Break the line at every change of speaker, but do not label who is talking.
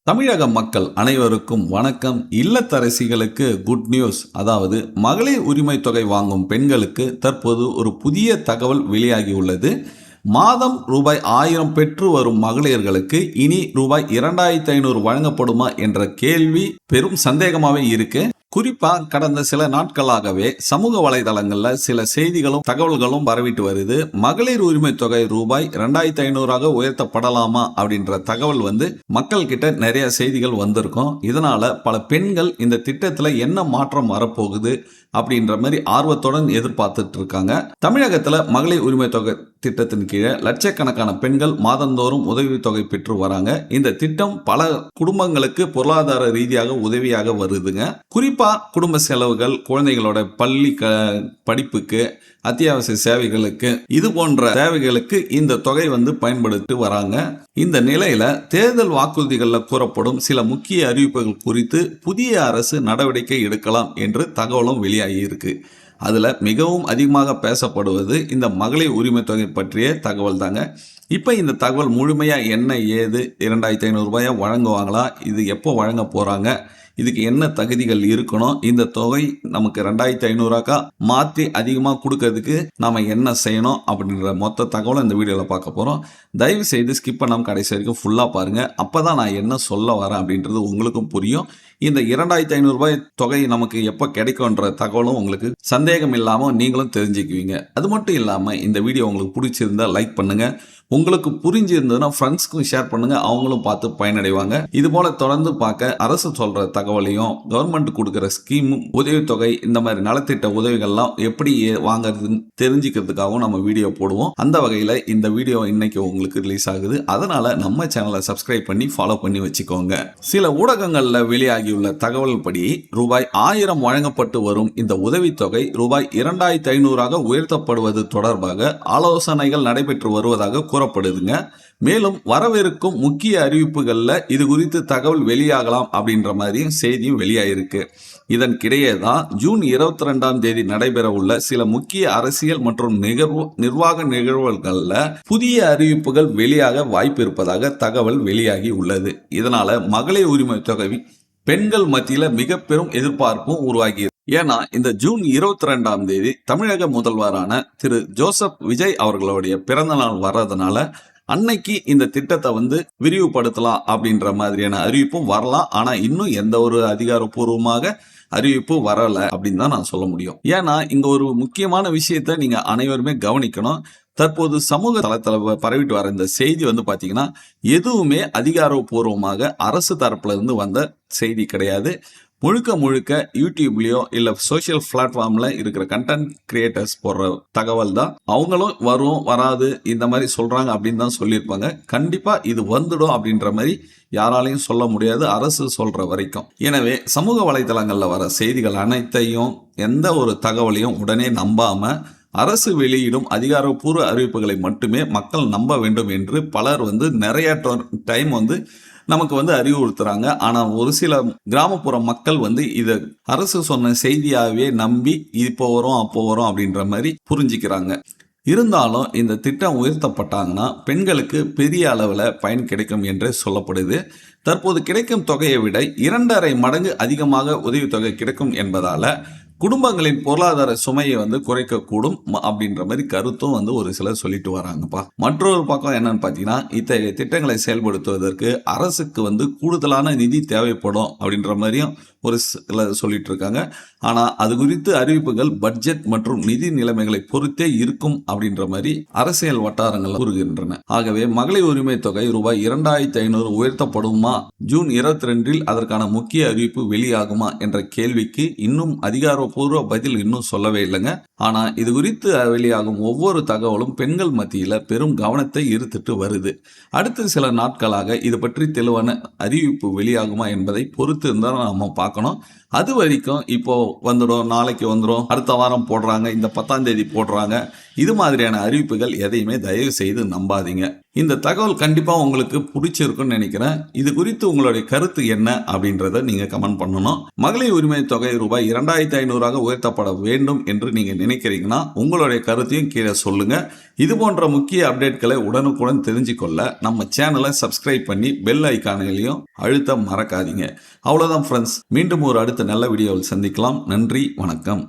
தமிழக மக்கள் அனைவருக்கும் வணக்கம். இல்லத்தரசிகளுக்கு குட் நியூஸ். அதாவது மகளிர் உரிமை தொகை வாங்கும் பெண்களுக்கு தற்போது ஒரு புதிய தகவல் வெளியாகியுள்ளது. மாதம் ரூபாய் 1000 பெற்று வரும் மகளிர்களுக்கு இனி ரூபாய் 2500 வழங்கப்படுமா என்ற கேள்வி பெரும் சந்தேகமாகவே இருக்கு. குறிப்பா கடந்த சில நாட்களாகவே சமூக வலைதளங்கள்ல சில செய்திகளும் தகவல்களும் பரவிட்டு வருது. மகளிர் உரிமை தொகை ரூபாய் 2500 உயர்த்தப்படலாமா அப்படின்ற தகவல் மக்கள் கிட்ட நிறைய செய்திகள் வந்திருக்கும். இதனால பல பெண்கள் இந்த திட்டத்துல என்ன மாற்றம் வரப்போகுது அப்படின்ற மாதிரி ஆர்வத்துடன் எதிர்பார்த்துட்டு இருக்காங்க. தமிழகத்துல மகளிர் உரிமை தொகை திட்டத்தின் கீழே லட்சக்கணக்கான பெண்கள் மாதந்தோறும் உதவித்தொகை பெற்று வராங்க. இந்த திட்டம் பல குடும்பங்களுக்கு பொருளாதார ரீதியாக உதவியாக வருதுங்க. குறிப்பா குடும்ப செலவுகள், குழந்தைகளோட பள்ளி படிப்புக்கு, அத்தியாவசிய சேவைகளுக்கு, இது போன்ற தேவைகளுக்கு இந்த தொகை பயன்படுத்தி வராங்க. இந்த நிலையில தேர்தல் வாக்குறுதிகளில் கூறப்படும் சில முக்கிய அறிவிப்புகள் குறித்து புதிய அரசு நடவடிக்கை எடுக்கலாம் என்று தகவலும் வெளியாகி இருக்கு. அதுல மிகவும் அதிகமாக பேசப்படுவது இந்த மகளிர் உரிமை தொகை பற்றிய தகவல் தாங்க. இப்ப இந்த தகவல் முழுமையா என்ன ஏது, 2500 வழங்குவாங்களா, இது எப்போ வழங்க போறாங்க, இதுக்கு என்ன தகுதிகள் இருக்கணும், இந்த தொகை நமக்கு 2500 மாற்றி அதிகமாக கொடுக்கறதுக்கு நாம என்ன செய்யணும் அப்படின்ற மொத்த தகவலும் இந்த வீடியோவில் பார்க்க போகிறோம். தயவு செய்து ஸ்கிப் பண்ணாமல் கடைசி வரைக்கும் ஃபுல்லாக பாருங்கள். அப்போ தான் நான் என்ன சொல்ல வரேன் அப்படின்றது உங்களுக்கும் புரியும். இந்த 2500 தொகை நமக்கு எப்போ கிடைக்கும்ன்ற தகவலும் உங்களுக்கு சந்தேகம் இல்லாமல் நீங்களும் தெரிஞ்சுக்குவீங்க. அது மட்டும் இல்லாமல் இந்த வீடியோ உங்களுக்கு பிடிச்சிருந்தா லைக் பண்ணுங்கள். உங்களுக்கு புரிஞ்சிருந்ததுன்னா ஃப்ரெண்ட்ஸ்க்கும் ஷேர் பண்ணுங்க, அவங்களும் பார்த்து பயனடைவாங்க. இது போல தொடர்ந்து பார்க்க அரசு சொல்ற தகவலையும், கவர்மெண்ட் கொடுக்குற ஸ்கீமும், உதவித்தொகை, இந்த மாதிரி நலத்திட்ட உதவிகள்லாம் எப்படி வாங்குறதுன்னு தெரிஞ்சுக்கிறதுக்காகவும் நம்ம வீடியோ போடுவோம். அந்த வகையில் இந்த வீடியோ இன்னைக்கு உங்களுக்கு ரிலீஸ் ஆகுது. அதனால நம்ம சேனலை சப்ஸ்கிரைப் பண்ணி ஃபாலோ பண்ணி வச்சுக்கோங்க. சில ஊடகங்களில் வெளியாகியுள்ள தகவல் படி ரூபாய் 1000 வழங்கப்பட்டு வரும் இந்த உதவித்தொகை ரூபாய் 2500 உயர்த்தப்படுவது தொடர்பாக ஆலோசனைகள் நடைபெற்று வருவதாக கூறப்படுதுங்க. மேலும் வரவிருக்கும் முக்கிய அறிவிப்புகள்ல இது குறித்து தகவல் வெளியாகலாம் அப்படின்ற மாதிரியும் செய்தியும் வெளியாயிருக்கு. இதற்கிடையே தான் ஜூன் 22 நடைபெற உள்ள சில முக்கிய அரசியல் மற்றும் நிர்வாக நிகழ்வுகள்ல புதிய அறிவிப்புகள் வெளியாக வாய்ப்பு இருப்பதாக தகவல் வெளியாகி உள்ளது. இதனால மகளிர் உரிமை தொகை பெண்கள் மத்தியில மிக பெரும் எதிர்பார்ப்பும் உருவாகி. ஏன்னா இந்த ஜூன் 22 தமிழக முதல்வரான திரு ஜோசப் விஜய் அவர்களுடைய பிறந்த நாள் வர்றதுனால அன்னைக்கு இந்த திட்டத்தை விரிவுபடுத்தலாம் அப்படின்ற மாதிரியான அறிவிப்பும் வரலாம். ஆனா இன்னும் எந்த ஒரு அதிகாரப்பூர்வமாக அறிவிப்பு வரல அப்படின்னு தான் நான் சொல்ல முடியும். ஏன்னா இங்க ஒரு முக்கியமான விஷயத்த நீங்க அனைவருமே கவனிக்கணும். தற்போது சமூக தளத்தில் பரவிட்டு வர இந்த செய்தி பாத்தீங்கன்னா எதுவுமே அதிகாரப்பூர்வமாக அரசு தரப்புல இருந்து வந்த செய்தி கிடையாது. முழுக்க முழுக்க யூடியூப்லயோ இல்ல சோசியல் பிளாட்ஃபார்ம்ல இருக்கிற கண்டென்ட் கிரியேட்டர்ஸ் போடுற தகவல் தான். அவங்களும் வரும் வராது இந்த மாதிரி சொல்றாங்க அப்படின்னு தான் சொல்லியிருப்பாங்க. கண்டிப்பா இது வந்துடும் அப்படின்ற மாதிரி யாராலையும் சொல்ல முடியாது, அரசு சொல்ற வரைக்கும். எனவே சமூக வலைதளங்கள்ல வர செய்திகள் அனைத்தையும், எந்த ஒரு தகவலையும் உடனே நம்பாம அரசு வெளியிடும் அதிகாரப்பூர்வ அறிவிப்புகளை மட்டுமே மக்கள் நம்ப வேண்டும் என்று பலர் நிறைய டைம் நமக்கு அறிவுறுத்துறாங்க. ஆனா ஒரு சில கிராமப்புற மக்கள் இத அரசு சொன்ன செய்தியாவே நம்பி இப்போ வரும் அப்போ வரும் அப்படின்ற மாதிரி புரிஞ்சுக்கிறாங்க. இருந்தாலும் இந்த திட்டம் உயர்த்தப்பட்டாங்கன்னா பெண்களுக்கு பெரிய அளவில் பயன் கிடைக்கும் என்று சொல்லப்படுது. தற்போது கிடைக்கும் தொகையை விட 2.5 மடங்கு அதிகமாக உதவித்தொகை கிடைக்கும் என்பதால குடும்பங்களின் பொருளாதார சுமையை குறைக்கக்கூடும் அப்படின்ற மாதிரி கருத்தும் ஒரு சிலர் சொல்லிட்டு வராங்கப்பா. மற்றொரு பக்கம் என்னன்னு பாத்தீங்கன்னா, இத்தகைய திட்டங்களை செயல்படுத்துவதற்கு அரசுக்கு கூடுதலான நிதி தேவைப்படும் அப்படின்ற மாதிரியும் ஒரு சிலர் சொல்லிட்டு இருக்காங்க. ஆனா அது குறித்து அறிவிப்புகள் பட்ஜெட் மற்றும் நிதி நிலைமைகளை பொறுத்தே இருக்கும் அப்படின்ற மாதிரி அரசியல் வட்டாரங்கள் கூறுகின்றன. ஆகவே மகளிர் உரிமை தொகை ரூபாய் 2500 உயர்த்தப்படுமா, ஜூன் 22 அதற்கான முக்கிய அறிவிப்பு வெளியாகுமா என்ற கேள்விக்கு இன்னும் அதிகாரப்பூர்வ பதில் இன்னும் சொல்லவே இல்லைங்க. ஆனா இது குறித்து வெளியாகும் ஒவ்வொரு தகவலும் பெண்கள் மத்தியில பெரும் கவனத்தை ஈர்த்துட்டு வருது. அடுத்த சில நாட்களாக இது பற்றி தெளிவான அறிவிப்பு வெளியாகுமா என்பதை பொறுத்து இருந்தாலும் நம்ம பார்க்கணும். அது வரைக்கும் இப்போ வந்துடும், நாளைக்கு வந்துடும், அடுத்த வாரம் போடுறாங்க, இந்த 10ஆம் தேதி போடுறாங்க, இது மாதிரியான அறிவிப்புகள் எதையுமே தயவு செய்து நம்பாதீங்க. இந்த தகவல் கண்டிப்பா உங்களுக்கு பிடிச்சிருக்கும்னு நினைக்கிறேன். இது குறித்து உங்களுடைய கருத்து என்ன அப்படின்றத நீங்க கமெண்ட் பண்ணணும். மகளிர் உரிமை தொகை ரூபாய் 2500 உயர்த்தப்பட வேண்டும் என்று நீங்க நினைக்கிறீங்கன்னா உங்களுடைய கருத்தையும் கீழே சொல்லுங்க. இது போன்ற முக்கிய அப்டேட்களை உடனுக்குடன் தெரிஞ்சுக்கொள்ள நம்ம சேனலை சப்ஸ்கிரைப் பண்ணி பெல் ஐகானையும் அழுத்த மறக்காதீங்க. அவ்வளவுதான் ஃப்ரெண்ட்ஸ், மீண்டும் ஒரு அடுத்த நல்ல வீடியோவில் சந்திக்கலாம். நன்றி, வணக்கம்.